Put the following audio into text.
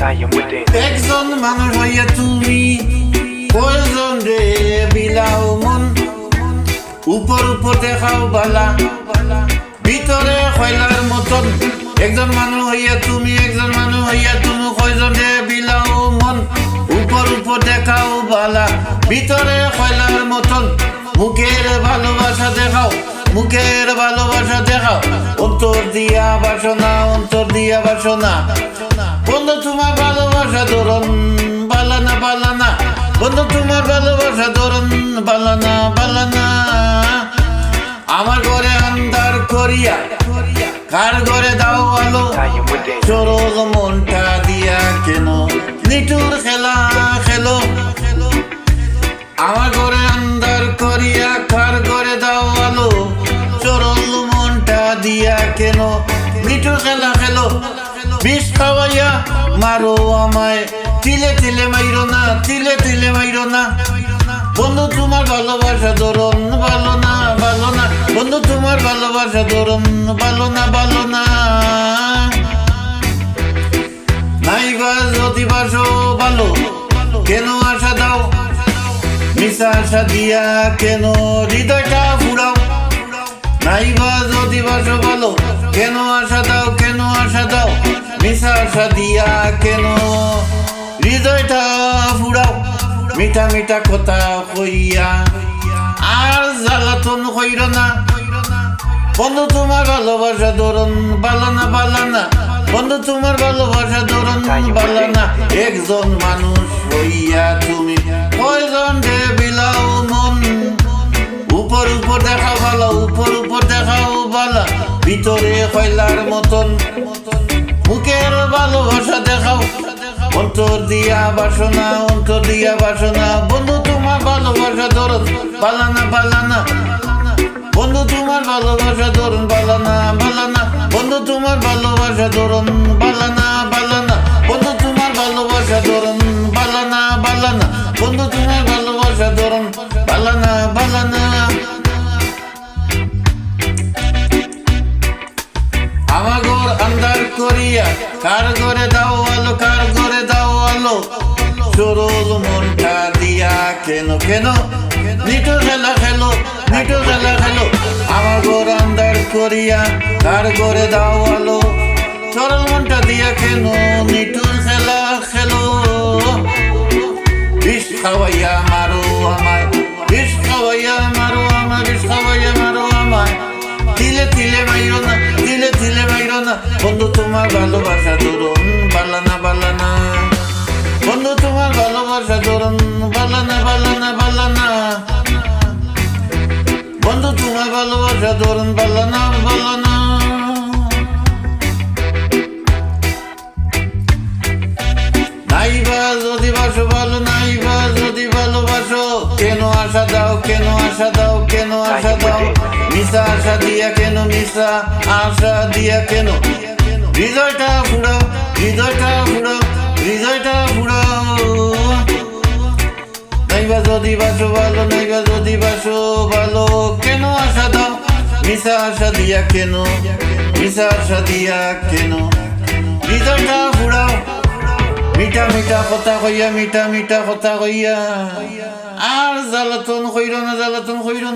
একজন মানুষ হইয়া তুমি কয়জন রে বিলাও মন, উপর উপর দেখাও বালা ভিতরে খয়লার মতন। একজন মানুষ হইয়া তুমি, একজন মানুষ হইয়া তুমি কয়জন রে বিলাও মন, উপর উপর দেখাও বালা ভিতরে খয়লার মতন। মুখের ভালোবাসা দেখাও, মুখের ভালোবাসা দেখাও, অন্তর দিয়া বাসনা, অন্তর দিয়া বাসনা। বন্ধু তোমার ভালোবাসা ধরন বালানা বালানা, বন্ধু তোমার ভালোবাসা ধরন বালানা বালানা। আমার ঘরে আন্দার করিয়া কার ঘরে দাও আলো, সরল মনটা দিয়া কেন নিটুর খেলা খেলো। আমার ঘরে আন্দার করিয়া কার ঘরে দাও আলো, সরল মনটা দিয়া কেন নিটুর খেলা খেলো। বিষ খাওয়াইয়া মারো আমায়, তিলে তিলে মাইরো না, তিলে তিলে মাইরো না। বন্ধু তোমার ভালোবাসা ধরন ভালো না ভালো না, বন্ধু তোমার ভালোবাসা ধরন ভালো না ভালো না। নাইবা যদি বাসো ভালো কেন আশা দাও, মিশা আশা দিয়া কেন হৃদয়টা ফুরাও। নাইবা যদি বাসো ভালো কেন আশা দাও, কেন আশা দাও, মিশা আশা দিয়া কেন হৃদয়টা ফুরাও। মিঠা মিঠা কথা কইয়া আর জ্বালাতন কইর না, বন্ধু তোমার ভালোবাসা ধরন বালানা বালানা, বন্ধু তোমার ভালোবাসা ধরন বালানা। একজন মানুষ হইয়া তুমি কয়জন রে বিলাও মন, উপর উপর দেখাও ভালো, উপর উপর দেখাও বালা ভিতরে কয়লার মতন। মুখের ভালোবাসা দেখাও, অন্তর দিয়া বাসনা, অন্তর দিয়া বাসনা। বন্ধু তোমার ভালোবাসা ধরন বালানা বালানা, বন্ধু তোমার ভালোবাসা ধরন বালানা বালানা, বন্ধু তোমার ভালোবাসা ধরন বালানা বালানা, বন্ধু তোমার ভালোবাসা ধরন বালানা বালানা, বন্ধু তোমার ভালোবাসা ধরন বালানা বালানা। আমার ঘর আন্দার করিয়া কার ঘরে দাও আলো, কার ঘরে দাও আলো, সরল মনটা দিয়া কেন কেন নিটুর খেলা খেলো, নিটুর খেলা খেলো। আমার ঘর আন্দার করিয়া কার ঘরে দাও আলো, সরল মনটা দিয়া কেন নিটুর খেলা খেলো। বিষ খাওয়াইয়া মারো আমায়, বিষ খাওয়াইয়া মারো আমায়, বিষ খাওয়াইয়া মারো আমায়, তিলে তিলে মাইরো না, তিলে তিলে মাইরো না। বন্ধু তোমার ভালোবাসা ধরন বালানা বালানা, বন্ধু তোমার ভালোবাসা ধরন বালানা বালানা বালানা, বন্ধু তোমার ভালোবাসা ধরন বালানা বালানা। নাইবা যদি বাসো ভালো, নাইবা যদি ভালোবাসো কেন আশা দাও, কেন আশা দাও, কেন আশা দাও, মিশা আশা দিয়া কেন, মিশা আশা দিয়া কেন হৃদয়টা ফুরাও, হৃদয়টা ফুরাও, হৃদয়টা ফুরাও। নাইবা যদি বাসো ভালো, নাইবা যদি বাসো ভালো কেন আশা দাও, মিশা আশা দিয়া কেন, মিশা আশা দিয়া কেন হৃদয়টা ফুরাও। মিঠা মিঠা কথা কইয়া, মিঠা মিঠা কথা কইয়া আর জ্বালাতন কইর না, জ্বালাতন কইর না।